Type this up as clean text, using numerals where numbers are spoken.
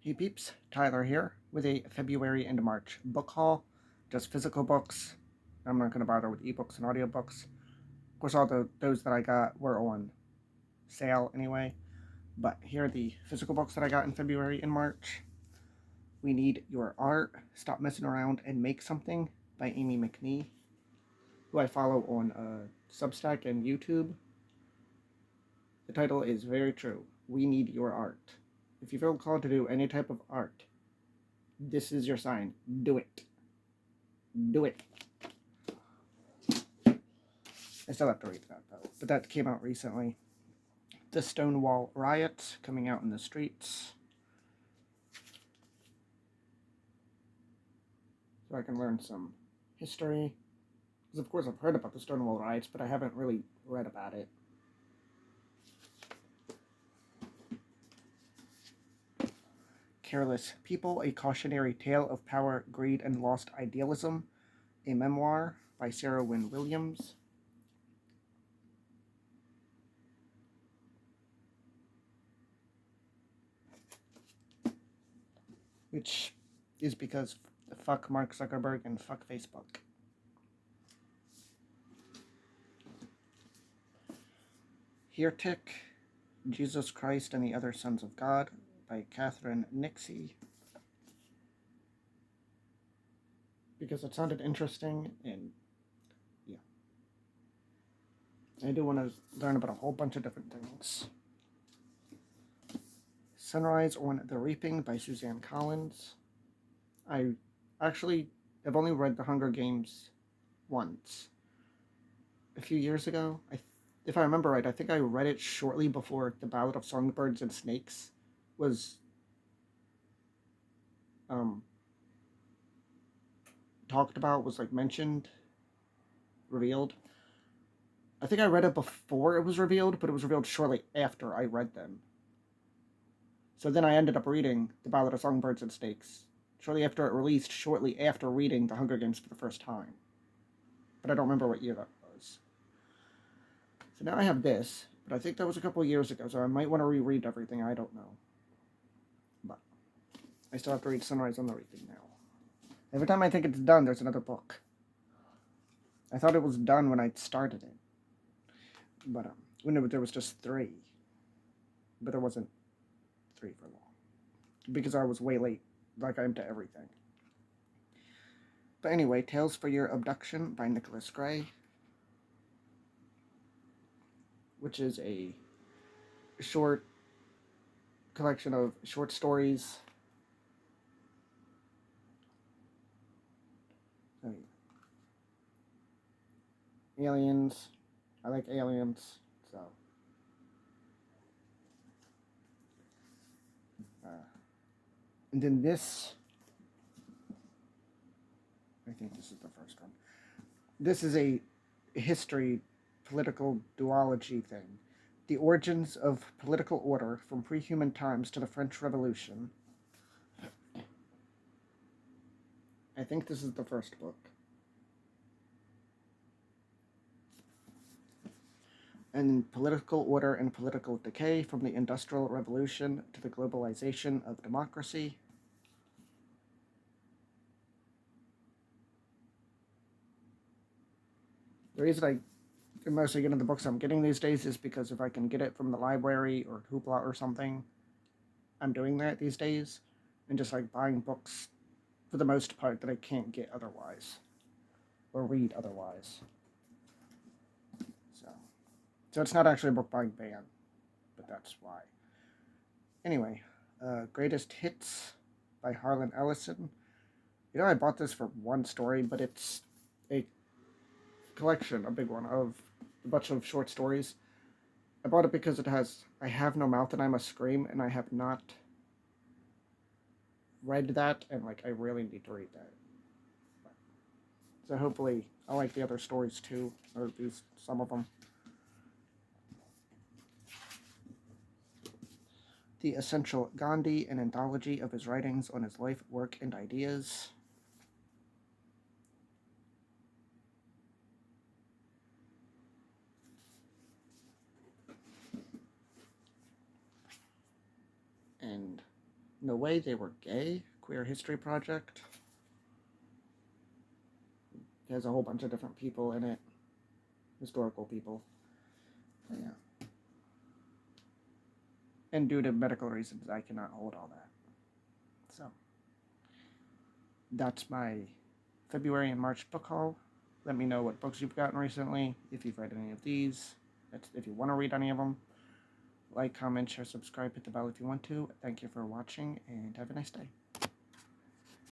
Hey peeps, Tyler here with a February and March book haul. Just physical books. I'm not going to bother with ebooks and audiobooks. Of course, those that I got were on sale anyway. But here are the physical books that I got in February and March. We Need Your Art, Stop Messing Around and Make Something by Amie McNee, who I follow on Substack and YouTube. The title is very true. We need your art. If you feel called to do any type of art, this is your sign. Do it. Do it. I still have to read that though, but that came out recently. The Stonewall Riots, coming out in the streets. So I can learn some history. Because of course I've heard about the Stonewall Riots, but I haven't really read about it. Careless People, A Cautionary Tale of Power, Greed, and Lost Idealism, a memoir by Sarah Wynn-Williams. Which is because fuck Mark Zuckerberg and fuck Facebook. Heretic, Jesus Christ and the Other Sons of God by Nixey. Because it sounded interesting, and yeah. I do want to learn about a whole bunch of different things. Sunrise on the Reaping by Suzanne Collins. I actually have only read The Hunger Games once. A few years ago. If I remember right, I think I read it shortly before The Ballad of Songbirds and Snakes was talked about, was like mentioned, revealed. I think I read it before it was revealed, but it was revealed shortly after I read them. So then I ended up reading The Ballad of Songbirds and Snakes shortly after it released, shortly after reading The Hunger Games for the first time. But I don't remember what year that was. So now I have this, but I think that was a couple of years ago, so I might want to reread everything, I don't know. But I still have to read Sunrise on the Reaping now. Every time I think it's done, there's another book. I thought it was done when I started it. But when there was just 3. But there wasn't 3 for long. Because I was way late, like I am to everything. But anyway, Tales for Your Abduction by Nicholas Gray. Which is a short collection of short stories. Aliens. I like aliens, so. And then this, I think this is the first one. This is a history, political duology thing. The Origins of Political Order from Prehuman Times to the French Revolution. I think this is the first book. And Political Order and Political Decay from the Industrial Revolution to the Globalization of Democracy. The reason I mostly get into the books I'm getting these days is because if I can get it from the library or Hoopla or something, I'm doing that these days. And just like buying books for the most part that I can't get otherwise. Or read otherwise. So it's not actually a book buying ban, but that's why. Anyway, Greatest Hits by Harlan Ellison. You know, I bought this for one story, but it's a collection, a big one, of a bunch of short stories. I bought it because it has I Have No Mouth and I Must Scream, and I have not read that, and like I really need to read that. So hopefully I like the other stories too, or at least some of them. The Essential Gandhi, an anthology of his writings on his life, work, and ideas. And No Way They Were Gay, Queer History Project. It has a whole bunch of different people in it. Historical people. So, yeah. And due to medical reasons, I cannot hold all that. So, that's my February and March book haul. Let me know what books you've gotten recently, if you've read any of these, if you want to read any of them. Like, comment, share, subscribe, hit the bell if you want to. Thank you for watching, and have a nice day.